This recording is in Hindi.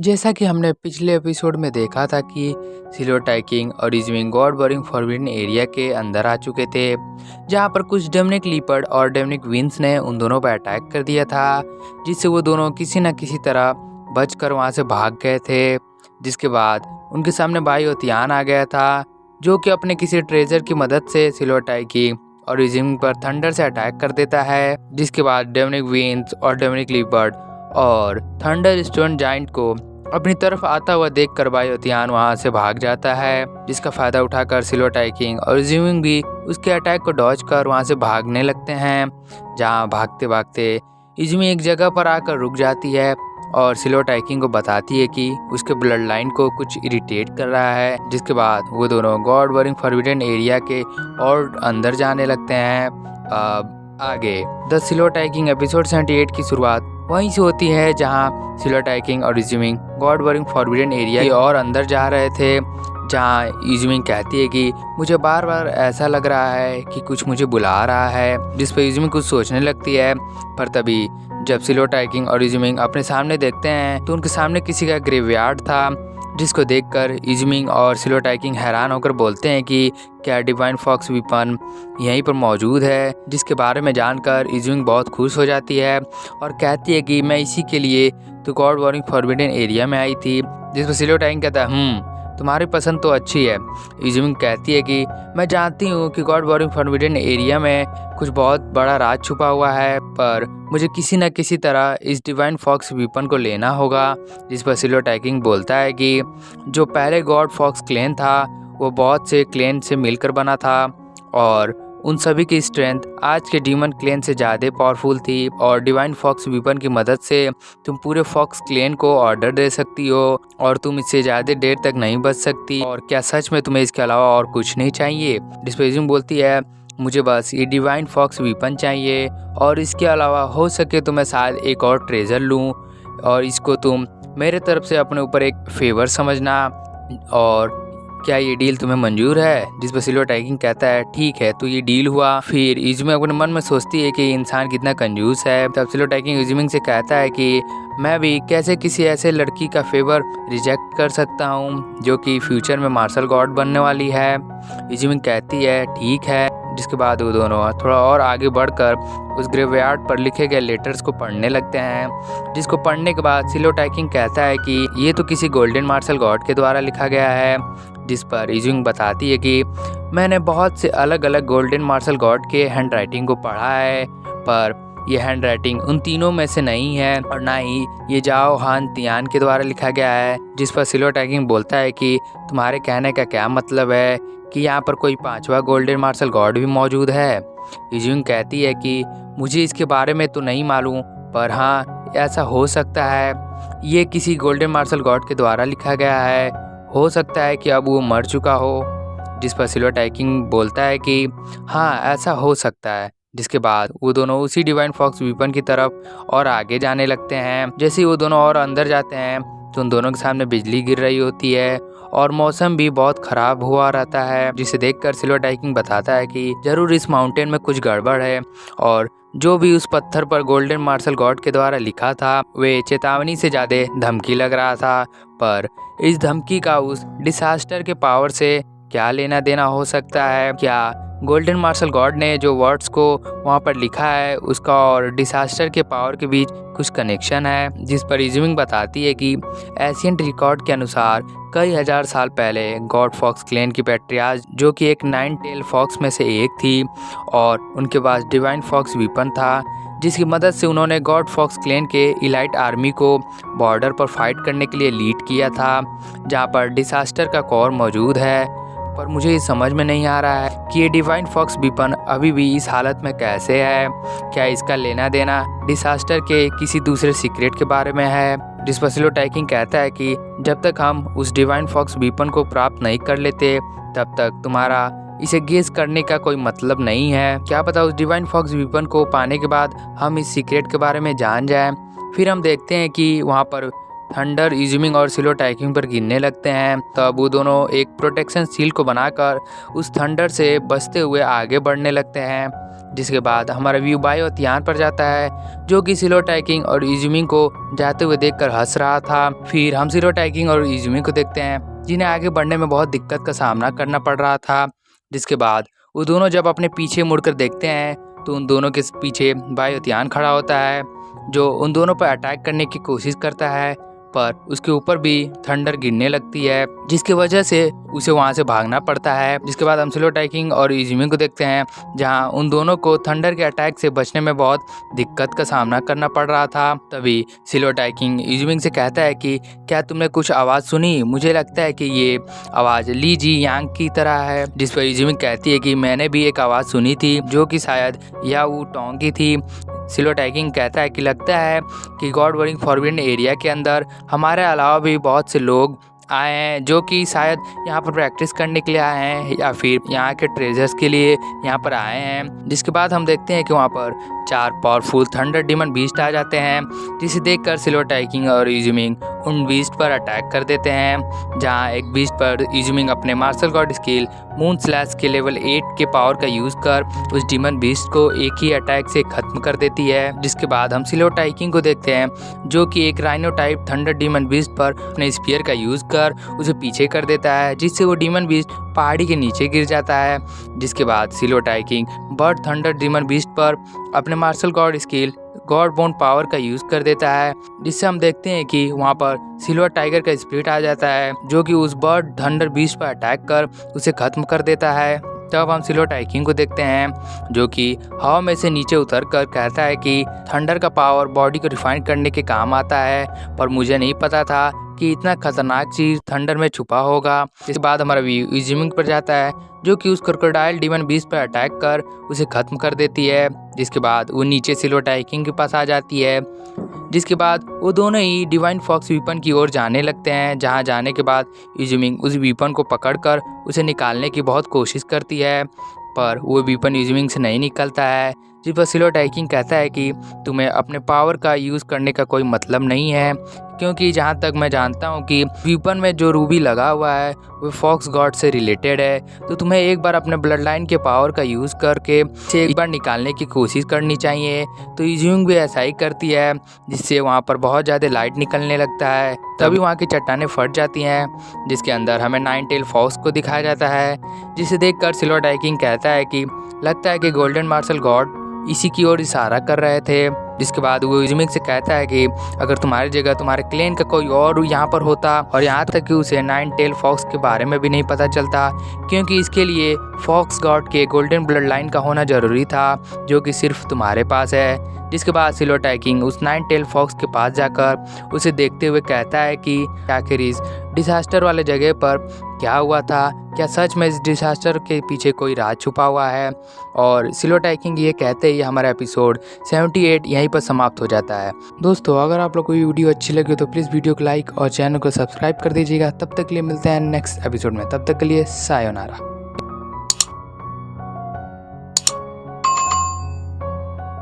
जैसा कि हमने पिछले एपिसोड में देखा था कि सिल्वर टाइकिंग और इजविंग गॉड बोरिंग फॉरबिडन एरिया के अंदर आ चुके थे, जहां पर कुछ डेमनिक लीपर्ड और डेमनिक विंस ने उन दोनों पर अटैक कर दिया था, जिससे वो दोनों किसी न किसी तरह बचकर वहां से भाग गए थे। जिसके बाद उनके सामने भाई ओतियान आ गया था, जो कि अपने किसी ट्रेजर की मदद से सिल्वर टाइकिंग और इजविंग पर थंडर से अटैक कर देता है। जिसके बाद डेमनिक विंस और डेमनिक लीपर्ड और थंडर स्टोन जाइंट को अपनी तरफ आता हुआ देखकर भाई ओतियान वहां से भाग जाता है, जिसका फायदा उठाकर सिल्वर टाइकिंग और इजविंग भी उसके अटैक को डॉज कर वहां से भागने लगते हैं। जहां भागते भागते इजविंग एक जगह पर आकर रुक जाती है और सिल्वर टाइकिंग को बताती है कि उसके ब्लड लाइन को कुछ इरिटेट कर रहा है। जिसके बाद वो दोनों गॉड बोरिंग फॉरबिडन एरिया के और अंदर जाने लगते हैं। अब आगे द सिल्वर टाइकिंग एपिसोड 78 की शुरुआत वहीं से होती है, जहां सिल्वर टाइकिंग और इजविंग गॉड बोरिंग फॉरबिडन एरिया के और अंदर जा रहे थे। जहां इजविंग कहती है कि मुझे बार बार ऐसा लग रहा है कि कुछ मुझे बुला रहा है, जिस पर इजविंग कुछ सोचने लगती है। पर तभी जब सिल्वर टाइकिंग और इजविंग अपने सामने देखते हैं तो उनके सामने किसी का ग्रेवयार्ड था, जिसको देखकर इजविंग और सिल्वर टाइकिंग हैरान होकर बोलते हैं कि क्या डिवाइन फॉक्स वीपन यहीं पर मौजूद है। जिसके बारे में जानकर इजविंग बहुत खुश हो जाती है और कहती है कि मैं इसी के लिए तो गॉड बोरिंग फॉरबिडन एरिया में आई थी। जिस पर सिल्वर टाइकिंग कहता है तुम्हारी पसंद तो अच्छी है। इजविंग कहती है कि मैं जानती हूँ कि गॉड बोरिंग फॉरबिडन एरिया में कुछ बहुत बड़ा राज छुपा हुआ है, पर मुझे किसी न किसी तरह इस डिवाइन फॉक्स वीपन को लेना होगा। जिस पर सिल्वर टाइकिंग बोलता है कि जो पहले गॉड फॉक्स क्लेन था वो बहुत से क्लेन से मिलकर बना था और उन सभी की स्ट्रेंथ आज के डीमन क्लेन से ज़्यादा पावरफुल थी, और डिवाइन फॉक्स वीपन की मदद से तुम पूरे फॉक्स क्लेन को ऑर्डर दे सकती हो और तुम इससे ज़्यादा देर तक नहीं बच सकती। और क्या सच में तुम्हें इसके अलावा और कुछ नहीं चाहिए? डिस्पेजिंग बोलती है मुझे बस ये डिवाइन फॉक्स वीपन चाहिए और इसके अलावा हो सके तो मैं शायद एक और ट्रेजर लूँ, और इसको तुम मेरे तरफ से अपने ऊपर एक फेवर समझना। और क्या ये डील तुम्हें मंजूर है? जिस पर सिल्वर टाइकिंग कहता है ठीक है, तो ये डील हुआ। फिर इजविंग अपने मन में सोचती है कि इंसान कितना कंजूस है। तब सिल्वर टाइकिंग इजविंग से कहता है कि मैं भी कैसे किसी ऐसे लड़की का फेवर रिजेक्ट कर सकता हूँ जो कि फ्यूचर में मार्शल गॉड बनने वाली है। इजविंग कहती है ठीक है। जिसके बाद वो दोनों थोड़ा और आगे बढ़कर उस ग्रेवयार्ड पर लिखे गए लेटर्स को पढ़ने लगते हैं, जिसको पढ़ने के बाद सिल्वर टाइकिंग कहता है कि ये तो किसी गोल्डन मार्शल गॉड के द्वारा लिखा गया है। जिस पर इजविंग बताती है कि मैंने बहुत से अलग अलग गोल्डन मार्शल गॉड के हैंड राइटिंग को पढ़ा है, पर यह हैंड राइटिंग उन तीनों में से नहीं है और ना ही ये जाओ हान तियान के द्वारा लिखा गया है। जिस पर सिल्वर टाइकिंग बोलता है कि तुम्हारे कहने का क्या मतलब है कि यहाँ पर कोई पांचवा गोल्डन मार्शल गॉड भी मौजूद है? इजविंग कहती है कि मुझे इसके बारे में तो नहीं मालूम, पर हाँ ऐसा हो सकता है ये किसी गोल्डन मार्शल गॉड के द्वारा लिखा गया है, हो सकता है कि अब वो मर चुका हो। जिस पर सिल्वर टाइकिंग बोलता है कि हाँ ऐसा हो सकता है। जिसके बाद वो दोनों उसी डिवाइन फॉक्स वीपन की तरफ और आगे जाने लगते हैं। जैसे ही वो दोनों और अंदर जाते हैं तो उन दोनों के सामने बिजली गिर रही होती है और मौसम भी बहुत खराब हुआ रहता है, जिसे देखकर सिल्वर टाइकिंग बताता है कि जरूर इस माउंटेन में कुछ गड़बड़ है और जो भी उस पत्थर पर गोल्डन मार्शल गॉड के द्वारा लिखा था वे चेतावनी से ज़्यादा धमकी लग रहा था। पर इस धमकी का उस डिसास्टर के पावर से क्या लेना देना हो सकता है? क्या गोल्डन मार्शल गॉड ने जो वर्ड्स को वहाँ पर लिखा है उसका और डिसास्टर के पावर के बीच कुछ कनेक्शन है? जिस पर इजविंग बताती है कि एशियंट रिकॉर्ड के अनुसार कई हजार साल पहले गॉड फॉक्स क्लेन की पैट्रियाज, जो कि एक 9 टेल फॉक्स में से एक थी, और उनके पास डिवाइन फॉक्स वीपन था, जिसकी मदद से उन्होंने गॉड फॉक्स क्लेन के इलाइट आर्मी को बॉर्डर पर फाइट करने के लिए लीड किया था, जहाँ पर डिसास्टर का कोर मौजूद है। पर मुझे ये समझ में नहीं आ रहा है कि ये डिवाइन फॉक्स वीपन अभी भी इस हालत में कैसे है? क्या इसका लेना देना डिसास्टर के किसी दूसरे सीक्रेट के बारे में है? जिस पर सिल्वर टाइकिंग कहता है कि जब तक हम उस डिवाइन फॉक्स वीपन को प्राप्त नहीं कर लेते तब तक तुम्हारा इसे गेस करने का कोई मतलब नहीं है। क्या पता उस डिवाइन फॉक्स वीपन को पाने के बाद हम इस सीक्रेट के बारे में जान जाएं। फिर हम देखते हैं कि वहाँ पर थंडर इजुमिंग और सिलो टाइकिंग पर गिरने लगते हैं, तब वो दोनों एक प्रोटेक्शन शील्ड को बनाकर उस थंडर से बचते हुए आगे बढ़ने लगते हैं। जिसके बाद हमारा व्यू बायोथियान पर जाता है, जो कि सिलो टाइकिंग और इजुमिंग को जाते हुए देखकर हंस रहा था। फिर हम सिलो टाइकिंग और इजुमिंग को देखते हैं, जिन्हें आगे बढ़ने में बहुत दिक्कत का सामना करना पड़ रहा था। जिसके बाद वो दोनों जब अपने पीछे मुड़कर देखते हैं तो उन दोनों के पीछे बायोथियान खड़ा होता है, जो उन दोनों पर अटैक करने की कोशिश करता है, पर उसके ऊपर भी थंडर गिरने लगती है, जिसकी वजह से उसे वहां से भागना पड़ता है। जिसके बाद हम सिलो टाइकिंग और इजुमिंग को देखते हैं, जहां उन दोनों को थंडर के अटैक से बचने में बहुत दिक्कत का सामना करना पड़ रहा था। तभी सिलो टाइकिंग इजुमिंग से कहता है कि क्या तुमने कुछ आवाज़ सुनी? मुझे लगता है कि ये आवाज़ ली जी यांग की तरह है। जिस पर इजुमिंग कहती है कि मैंने भी एक आवाज़ सुनी थी, जो कि शायद याऊ टोंग की थी। सिलो टाइकिंग कहता है कि लगता है कि गॉड वॉरिंग फॉरबिडन एरिया के अंदर हमारे अलावा भी बहुत से लोग आए हैं, जो कि शायद यहाँ पर प्रैक्टिस करने के लिए आए हैं या फिर यहाँ के ट्रेजर्स के लिए यहाँ पर आए हैं। जिसके बाद हम देखते हैं कि वहाँ पर 4 पावरफुल थंडर डीमन बीस्ट आ जाते हैं, जिसे देखकर सिलो टाइकिंग और इजुमिंग उन बीस्ट पर अटैक कर देते हैं। जहाँ एक बीस्ट पर इजुमिंग अपने martial god skill moon slash के लेवल 8 के पावर का यूज़ कर उस डीमन बीस्ट को एक ही अटैक से खत्म कर देती है। जिसके बाद हम सिलो टाइकिंग को देखते हैं, जो कि एक rhino type thunder demon beast पर अपने स्पीयर का यूज़ कर उसे पीछे कर देता है, जिससे वो डीमन बीस्ट पहाड़ी के नीचे गिर जाता है। जिसके बाद सिलो टाइकिंग बर्ड थंडर डीमन बीस्ट पर अपने martial god skill god bone power का यूज़ कर देता है, जिससे हम देखते हैं कि वहाँ पर सिल्वर टाइगर का स्पिरिट आ जाता है, जो कि उस बर्ड थंडर बीस्ट पर अटैक कर उसे खत्म कर देता है। तब हम सिलो टाइकिंग को देखते हैं, जो कि हवा में से नीचे उतर कर कहता है कि थंडर का पावर बॉडी को रिफाइन करने के काम आता है, पर मुझे नहीं पता था कि इतना खतरनाक चीज़ थंडर में छुपा होगा। इसके बाद हमारा व्यू इजुमिंग पर जाता है, जो कि उस क्रोकोडाइल डीमन बीस्ट पर अटैक कर उसे खत्म कर देती है। जिसके बाद वो नीचे सिलो टाइकिंग के पास आ जाती है। जिसके बाद वो दोनों ही डिवाइन फॉक्स वीपन की ओर जाने लगते हैं, जहां जाने के बाद इजुमिंग उस वीपन को पकड़कर उसे निकालने की बहुत कोशिश करती है, पर वो वीपन इजुमिंग से नहीं निकलता है। जिस पर सिलो टाइकिंग कहता है कि तुम्हें अपने पावर का यूज़ करने का कोई मतलब नहीं है, क्योंकि जहाँ तक मैं जानता हूँ कि वीपन में जो रूबी लगा हुआ है वो फॉक्स गॉड से रिलेटेड है, तो तुम्हें एक बार अपने ब्लड लाइन के पावर का यूज़ करके इसे एक बार निकालने की कोशिश करनी चाहिए। तो इजुमिंग भी ऐसा ही करती है, जिससे वहाँ पर बहुत ज़्यादा लाइट निकलने लगता है। तभी वहाँ की चट्टानें फट जाती हैं, जिसके अंदर हमें 9 टेल फॉक्स को दिखाया जाता है, जिसे देखकर सिलो टाइकिंग कहता है कि लगता है कि गोल्डन मार्शल गॉड इसी की ओर इशारा कर रहे थे। जिसके बाद वो इजुमिंग से कहता है कि अगर तुम्हारी जगह तुम्हारे क्लेन का कोई और यहाँ पर होता, और यहाँ तक कि उसे 9 टेल फॉक्स के बारे में भी नहीं पता चलता, क्योंकि इसके लिए फॉक्स गॉड के गोल्डन ब्लड लाइन का होना जरूरी था, जो कि सिर्फ तुम्हारे पास है। जिसके बाद सिलो टाइकिंग उस 9 टेल फॉक्स के पास जाकर उसे देखते हुए कहता है कि आखिर इस डिजास्टर वाले जगह पर क्या हुआ था, क्या सच में इस डिजास्टर के पीछे कोई राज छुपा हुआ है। और सिलो टाइकिंग ये कहते ही हमारा एपिसोड 78 यहीं पर समाप्त हो जाता है। दोस्तों, अगर आप लोग को ये वीडियो अच्छी लगी तो प्लीज़ वीडियो को लाइक और चैनल को सब्सक्राइब कर दीजिएगा। तब तक के लिए मिलते हैं नेक्स्ट एपिसोड में, तब तक के लिए सायोनारा।